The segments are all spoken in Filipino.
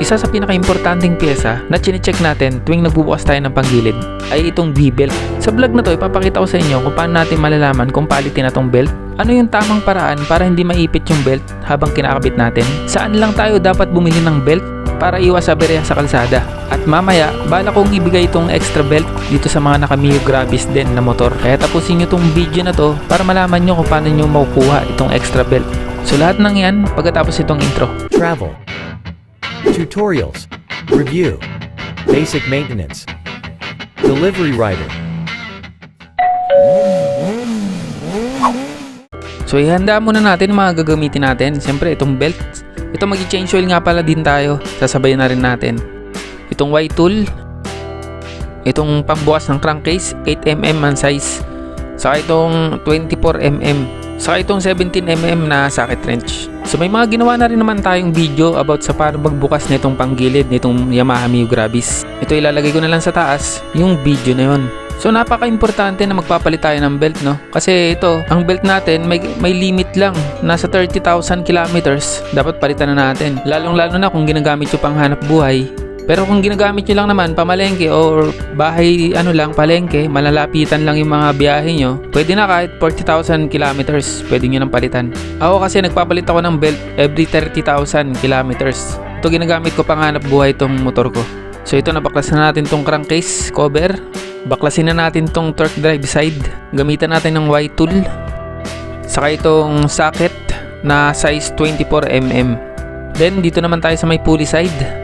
Isa sa pinaka-importanting pyesa na chinecheck natin tuwing nagbubukas tayo ng panggilid ay itong V-belt. Sa vlog na to, ipapakita ko sa inyo kung paano natin malalaman kung quality na tong belt. Ano yung tamang paraan para hindi maipit yung belt habang kinakabit natin? Saan lang tayo dapat bumili ng belt para iwas aberya sa kalsada? At mamaya, bala kong ibigay itong extra belt dito sa mga naka Mio Gravis din na motor. Kaya tapusin nyo itong video na to para malaman nyo kung paano nyo makukuha itong extra belt. So lahat ng yan pagkatapos itong intro. Travel, tutorials, review, basic maintenance, delivery rider. So ihanda muna natin ang mga gagamitin natin. Siyempre itong belt. Ito mag-change oil nga pala din tayo. Sasabayan na rin natin. Itong Y-tool. Itong pambukas ng crankcase 8mm ang size. Saka itong 24mm. Saka itong 17mm na socket wrench. So may mga ginawa na rin naman tayong video about sa paano magbukas nitong panggilid nitong Yamaha Mio Gravis. Ito ilalagay ko na lang sa taas yung video na yun. So napaka-importante na magpapalit tayo ng belt, no? Kasi ito, ang belt natin may limit lang. Nasa 30,000 kilometers dapat palitan na natin. Lalong-lalo na kung ginagamit nyo pang hanap buhay. Pero kung ginagamit nyo lang naman pamalengke or bahay palengke, malalapitan lang yung mga biyahe nyo, pwede na kahit 40,000 kilometers, pwede nyo nang palitan. Ako kasi nagpapalit ako ng belt every 30,000 kilometers. Ito ginagamit ko pang hanap buhay itong motor ko. So ito, nabaklasan na natin itong crankcase cover. Baklasin na natin itong torque drive side. Gamitan natin ng Y-tool. Saka itong socket na size 24mm. Then dito naman tayo sa may pulley side.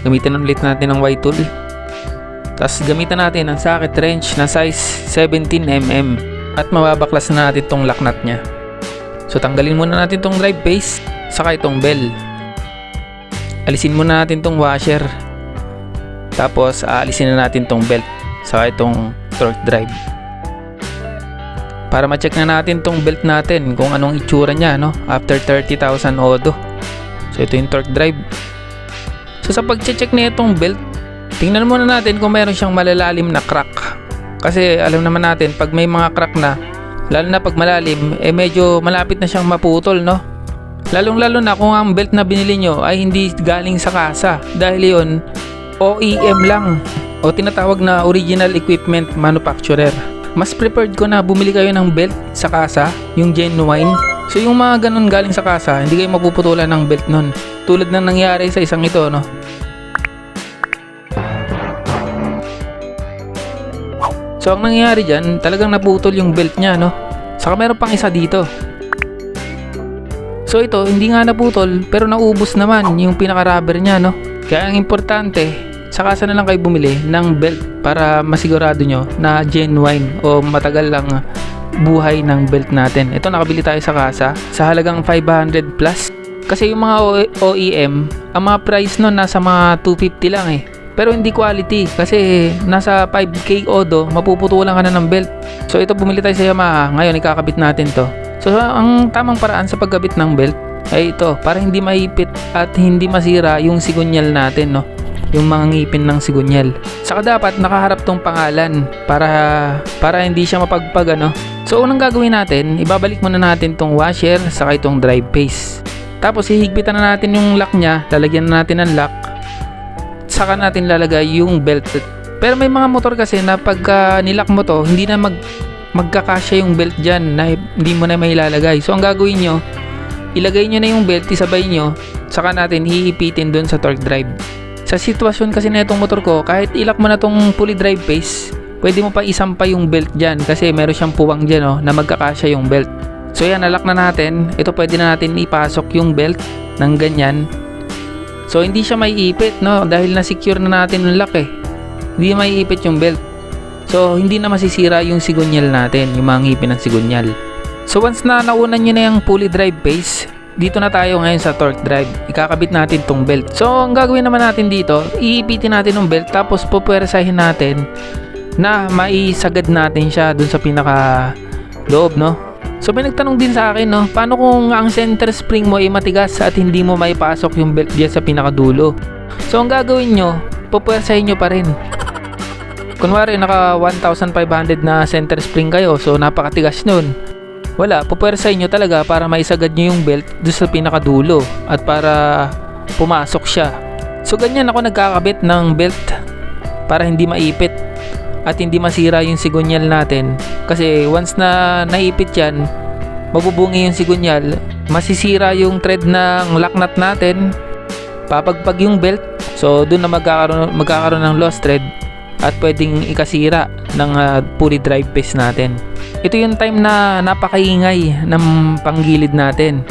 Gamitan ulit natin ng Y-tool. Tapos gamitan natin ang socket wrench na size 17mm. At mababaklas na natin itong lock nut nya. So tanggalin muna natin itong drive base. Saka itong bell. Alisin muna natin itong washer. Tapos aalisin na natin itong belt. Saka itong torque drive. Para ma-check na natin itong belt natin kung anong itsura nya, no? After 30,000 odo. So ito yung torque drive. So sa pag-check na itong belt, tingnan muna natin kung meron siyang malalalim na crack. Kasi alam naman natin pag may mga crack na, lalo na pag malalim, medyo malapit na siyang maputol, no? Lalong-lalo na kung ang belt na binili nyo ay hindi galing sa kasa. Dahil yun, OEM lang o tinatawag na Original Equipment Manufacturer. Mas preferred ko na bumili kayo ng belt sa kasa, yung genuine. So yung mga ganun galing sa kasa, hindi kayo mapuputulan ng belt nun. Tulad ng nangyari sa isang ito, no? So ang nangyari dyan, talagang naputol yung belt nya, no? Saka meron pang isa dito. So ito, hindi nga naputol, pero naubos naman yung pinaka-rubber nya, no? Kaya ang importante, sa kasa na lang kayo bumili ng belt para masigurado nyo na genuine o matagal lang buhay ng belt natin. Ito, nakabili tayo sa kasa sa halagang 500 plus. Kasi yung mga OEM, ang mga price nun nasa mga 250 lang eh. Pero hindi quality kasi nasa 5K odo, mapuputulan ka na ng belt. So ito, bumili tayo sa Yamaha. Ngayon, ikakabit natin to. So ang tamang paraan sa pagkabit ng belt ay ito, para hindi maipit at hindi masira yung sigunyal natin, no? Yung mga ngipin ng sigunyal. Saka dapat nakaharap tong pangalan para hindi siya mapagpag, ano. So unang gagawin natin, ibabalik muna natin tong washer saka itong drive base. Tapos hihigpitan na natin yung lock nya, lalagyan na natin ng lock. Saka natin lalagay yung belt. Pero may mga motor kasi na pagka nilock mo to, hindi na magkakasya yung belt dyan, na hindi mo na may ilalagay. So ang gagawin nyo, ilagay nyo na yung belt, isabay nyo, saka natin hihipitin dun sa torque drive. Sa sitwasyon kasi na itong motor ko, kahit ilak mo na itong pulley drive base, pwede mo pa isampa yung belt dyan kasi meron siyang puwang dyan, oh, na magkakasya yung belt. So yan, nalak na natin. Ito, pwede na natin ipasok yung belt ng ganyan. So hindi siya may ipit, no? Dahil na-secure na natin yung lock eh. Hindi may ipit yung belt. So hindi na masisira yung sigunyal natin, yung mga ngipin ng sigunyal. So once na naunan nyo na yung pulley drive base, dito na tayo ngayon sa torque drive. Ikakabit natin tong belt. So ang gagawin naman natin dito, iipitin natin yung belt tapos pupuwersahin natin na maisagad natin siya dun sa pinaka loob, no? So may nagtanong din sa akin, no, paano kung ang center spring mo ay matigas at hindi mo maipasok yung belt diyan sa pinakadulo? So ang gagawin nyo, pupuwersahin nyo pa rin. Kunwari naka 1,500 na center spring kayo, so napakatigas nun. Wala, pupuwersahin nyo talaga para maisagad nyo yung belt doon sa pinakadulo at para pumasok siya. So ganyan ako nagkakabit ng belt para hindi maipit at hindi masira yung sigunyal natin. Kasi once na naipit yan, mabubungi yung sigunyal, masisira yung thread ng lock nut natin, papagpag yung belt, so doon na magkakaroon ng lost thread at pwedeng ikasira ng pulley drive piece natin. Ito yung time na napakaingay ng panggilid natin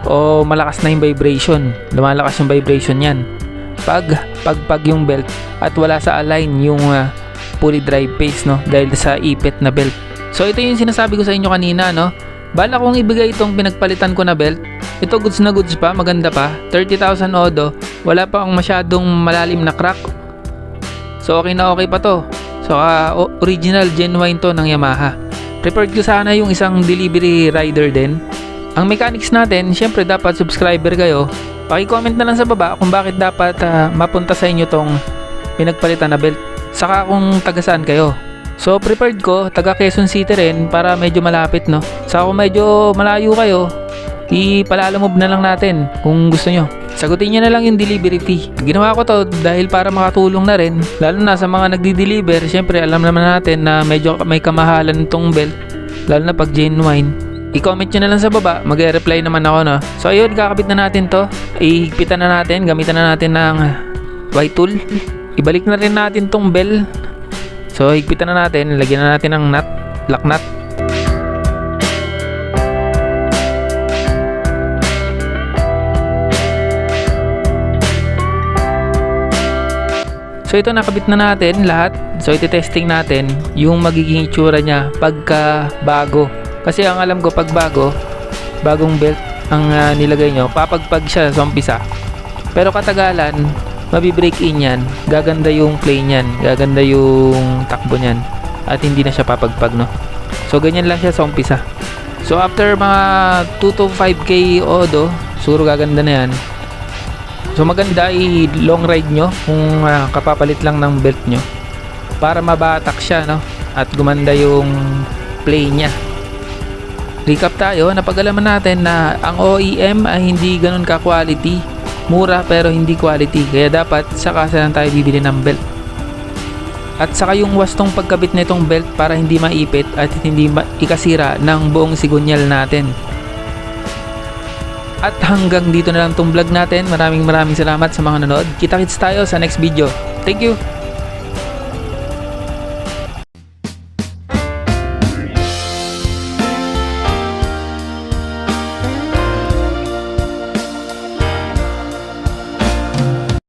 o malakas na yung vibration, lumalakas yung vibration yan pagpag yung belt at wala sa align yung pulley drive piece, no, dahil sa ipit na belt. So ito yung sinasabi ko sa inyo kanina, no. Bala kong ibigay itong pinagpalitan ko na belt. Ito goods na goods pa, maganda pa, 30,000 odo, wala pa akong masyadong malalim na crack. So okay na okay pa to. So original genuine to ng Yamaha. Preferred ko sana yung isang delivery rider din. Ang mechanics natin, syempre dapat subscriber kayo. Paki-comment na lang sa baba kung bakit dapat mapunta sa inyo tong pinagpalitan na belt. Saka kung taga saan kayo. So preferred ko taga Quezon City rin para medyo malapit, no. Saka kung medyo malayo kayo, ipalalamove na lang natin kung gusto nyo. Sagutin nyo na lang yung delivery fee. Ginawa ko to dahil para makatulong na rin, lalo na sa mga nagdi-deliver. Syempre alam naman natin na medyo may kamahalan tong belt, lalo na pag genuine. I-comment nyo na lang sa baba, mag-reply naman ako, no. So ayun, kakabit na natin to. Ihigpitan na natin, gamitan na natin ng white tool. Ibalik na rin natin tong bell. So higpitan na natin, lagyan na natin ng nut, lock nut. So ito, nakabit na natin lahat. So iti-testing natin yung magiging itsura niya pagka bago. Kasi ang alam ko pag bagong belt ang nilagay nyo, papagpag siya sa umpisa. Pero katagalan, mabibreak in yan, gaganda yung play niyan, gaganda yung takbo niyan, at hindi na siya papagpag, no. So ganyan lang siya sa umpisa. So after mga 2 to 5k odo, siguro gaganda na yan. So maganda i-long ride nyo kung kapapalit lang ng belt nyo para mabatak siya, no, at gumanda yung play niya. Recap tayo, napag-alaman natin na ang OEM ay hindi ganun ka-quality. Mura pero hindi quality, kaya dapat sa kasa lang tayo bibili ng belt. At saka yung wastong pagkabit na itong belt para hindi maipit at hindi ikasira ng buong sigunyal natin. At hanggang dito na lang itong vlog natin. Maraming salamat sa mga nanood. Kita-kits tayo sa next video. Thank you!